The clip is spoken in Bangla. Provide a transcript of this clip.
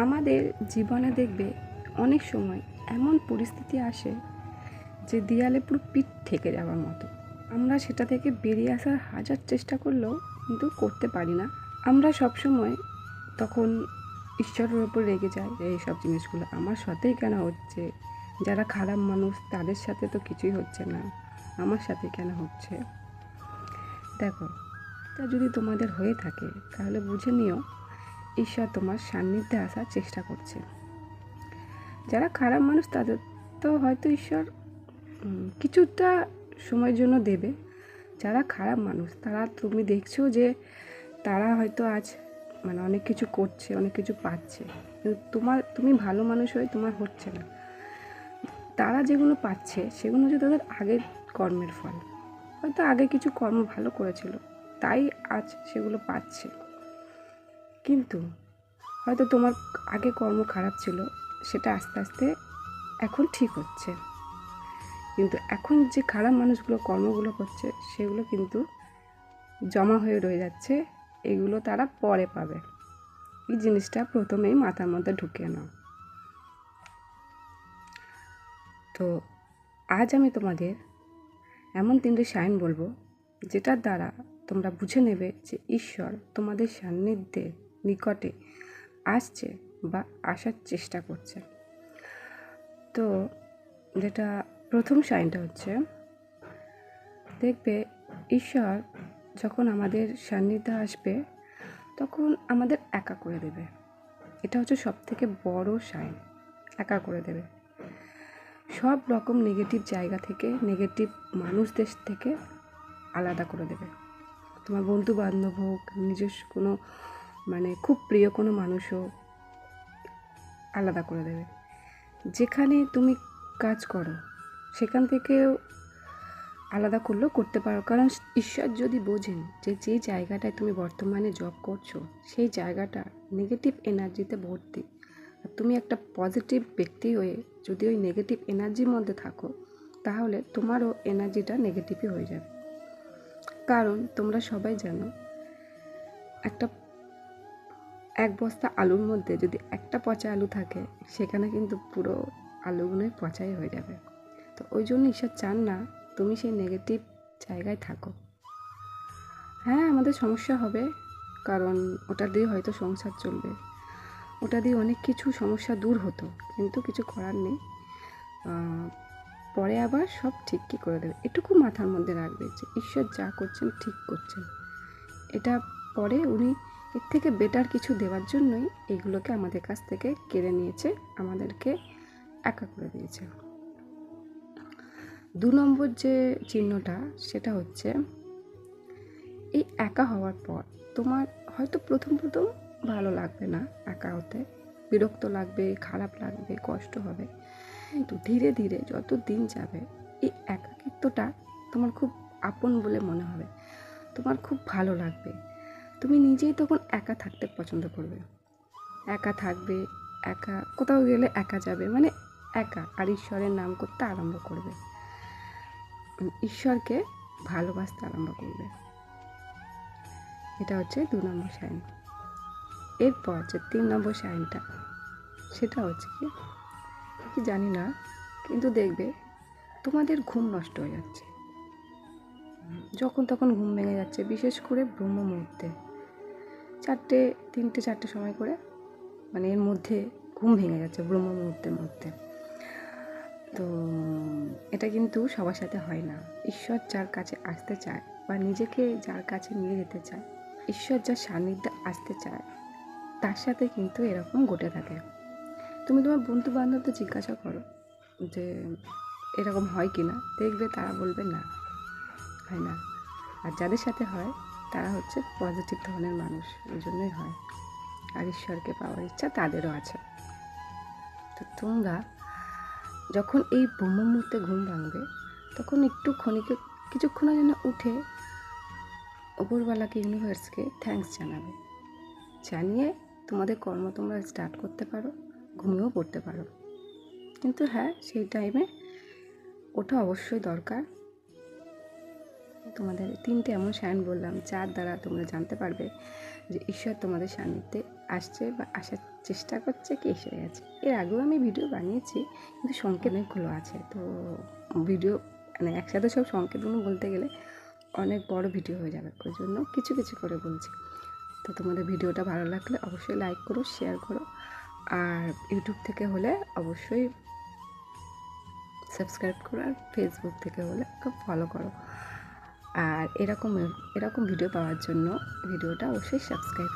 আমাদের জীবনে দেখবে অনেক সময় এমন পরিস্থিতি আসে যে দেয়ালে পুরো পিঠ ঠেকে যাওয়ার মতো। আমরা সেটা থেকে বেরিয়ে আসার হাজার চেষ্টা করলেও কিন্তু করতে পারি না। আমরা সবসময় তখন ঈশ্বরের ওপর রেগে যাই, এই সব জিনিসগুলো আমার সাথেই কেন হচ্ছে, যারা খারাপ মানুষ তাদের সাথে তো কিছুই হচ্ছে না, আমার সাথে কেন হচ্ছে। দেখো, তা যদি তোমাদের হয়ে থাকে তাহলে বুঝে নিও ঈশ্বর তোমার সান্নিধ্যে আসার চেষ্টা করছে। যারা খারাপ মানুষ তাদের তো হয়তো ঈশ্বর কিছুটা সময়ের জন্য দেবে। যারা খারাপ মানুষ তারা তুমি দেখছো যে তারা হয়তো আজ অনেক কিছু করছে, অনেক কিছু পাচ্ছে, কিন্তু তুমি ভালো মানুষ হয়ে তোমার হচ্ছে না। তারা যেগুলো পাচ্ছে সেগুলো হচ্ছে তাদের আগের কর্মের ফল। হয়তো আগে কিছু কর্ম ভালো করেছিল তাই আজ সেগুলো পাচ্ছে, কিন্তু হয়তো তোমার আগে কর্ম খারাপ ছিল, সেটা আস্তে আস্তে এখন ঠিক হচ্ছে। কিন্তু এখন যে খারাপ মানুষগুলো কর্মগুলো করছে সেগুলো কিন্তু জমা হয়ে রয়ে যাচ্ছে, এগুলো তারা পরে পাবে। এই জিনিসটা প্রথমেই মাথার মধ্যে ঢুকিয়ে নাও। তো আজ আমি তোমাদের এমন 3টে সাইন বলবো যেটার দ্বারা তোমরা বুঝে নেবে যে ঈশ্বর তোমাদের সান্নিধ্যে নিকটে আসছে বা আসার চেষ্টা করছে। তো যেটা প্রথম সাইনটা হচ্ছে, দেখবে ঈশ্বর যখন আমাদের সান্নিধ্যে আসবে তখন আমাদের একা করে দেবে। এটা হচ্ছে সবথেকে বড় সাইন, একা করে দেবে। সব রকম নেগেটিভ জায়গা থেকে, নেগেটিভ মানুষদের থেকে আলাদা করে দেবে। তোমার বন্ধু বান্ধব হোক, নিজস্ব কোনো খুব প্রিয় কোনো মানুষ হোক, আলাদা করে দেবে। যেখানে তুমি কাজ করো সেখান থেকেও আলাদা করলেও করতে পারো, কারণ ঈশ্বর যদি বোঝেন যে যে জায়গাটায় তুমি বর্তমানে জব করছো সেই জায়গাটা নেগেটিভ এনার্জিতে ভর্তি, আর তুমি একটা পজিটিভ ব্যক্তি হয়ে যদি ওই নেগেটিভ এনার্জির মধ্যে থাকো তাহলে তোমারও এনার্জিটা নেগেটিভই হয়ে যাবে। কারণ তোমরা সবাই জানো, এক বস্তা আলুর মধ্যে যদি একটা পচা আলু থাকে সেখানে কিন্তু পুরো আলুগুলোই পচাই হয়ে যাবে। তো ওই জন্য ঈশ্বর চান না তুমি সেই নেগেটিভ জায়গায় থাকো। হ্যাঁ, আমাদের সমস্যা হবে, কারণ ওটা দিয়ে হয়তো সংসার চলবে, ওটা দিয়ে অনেক কিছু সমস্যা দূর হতো, কিন্তু কিছু করার নেই। পরে আবার সব ঠিক কি করে দেবে, এটুকু মাথার মধ্যে রাখবে যে ঈশ্বর যা করছেন ঠিক করছেন। এটা পরে উনি এর থেকে বেটার কিছু দেওয়ার জন্যই এগুলোকে আমাদের কাছ থেকে কেড়ে নিয়েছে, আমাদেরকে একা করে দিয়েছে। 2 নম্বর যে চিহ্নটা সেটা হচ্ছে, এই একা হওয়ার পর তোমার হয়তো প্রথম ভালো লাগবে না, একা হতে বিরক্ত লাগবে, খারাপ লাগবে, কষ্ট হবে, কিন্তু ধীরে ধীরে যত দিন যাবে এই একাকিত্বটা তোমার খুব আপন বলে মনে হবে, তোমার খুব ভালো লাগবে। তুমি নিজেই তখন একা থাকতে পছন্দ করবে, একা থাকবে, একা কোথাও গেলে একা যাবে, একা, আর ঈশ্বরের নাম করতে আরম্ভ করবে, ঈশ্বরকে ভালোবাসতে আরম্ভ করবে। এটা হচ্ছে 2 নম্বর সাইন। এরপর যে 3 নম্বর সাইনটা সেটা হচ্ছে কি জানি না, কিন্তু দেখবে তোমাদের ঘুম নষ্ট হয়ে যাচ্ছে, যখন তখন ঘুম ভেঙে যাচ্ছে, বিশেষ করে ব্রহ্ম মুহূর্তে 3টে-4টে সময় করে, এর মধ্যে ঘুম ভেঙে যাচ্ছে ব্রহ্ম মুহূর্তের মধ্যে। তো এটা কিন্তু সবার সাথে হয় না। ঈশ্বর যার কাছে আসতে চায় বা নিজেকে যার কাছে নিয়ে যেতে চায়, ঈশ্বর যার সান্নিধ্যে আসতে চায় তার সাথে কিন্তু এরকম ঘটে থাকে। তুমি তোমার বন্ধু বান্ধবদের জিজ্ঞাসা করো যে এরকম হয় কি না, দেখবে তারা বলবে না, হয় না। আর যাদের সাথে হয় তারা হচ্ছে পজিটিভ ধরনের মানুষ, এই জন্যই হয়, আর ঈশ্বরকে পাওয়ার ইচ্ছা তাদেরও আছে। তো তোমরা যখন এই ব্রহ্ম মুহূর্তে ঘুম ভাঙবে তখন কিছুক্ষণের জন্য উঠে ওপরওয়ালাকে, ইউনিভার্সকে থ্যাঙ্কস জানাবে, জানিয়ে তোমাদের কর্ম তোমরা স্টার্ট করতে পারো, ঘুমিয়েও পড়তে পারো। কিন্তু হ্যাঁ, সেই টাইমে ওটা অবশ্যই দরকার। তোমাদের 3টে এমন সাইন বললাম যার দ্বারা তোমরা জানতে পারবে যে ঈশ্বর তোমাদের সান্নিধ্যে আসছে বা আসার চেষ্টা করছে কি এসে গেছে। এর আগেও আমি ভিডিও বানিয়েছি, কিন্তু সংকেত অনেকগুলো আছে, তো ভিডিও মানে একসাথে সব সংকেতগুলো বলতে গেলে অনেক বড় ভিডিও হয়ে যাবে, ওই জন্য কিছু কিছু করে বলছি। তো তোমাদের ভিডিওটা ভালো লাগলে অবশ্যই লাইক করো, শেয়ার করো, আর ইউটিউব থেকে হলে অবশ্যই সাবস্ক্রাইব করো, আর ফেসবুক থেকে হলে ফলো করো। আর এরকম ভিডিও পাওয়ার জন্য ভিডিওটা অবশ্যই সাবস্ক্রাইব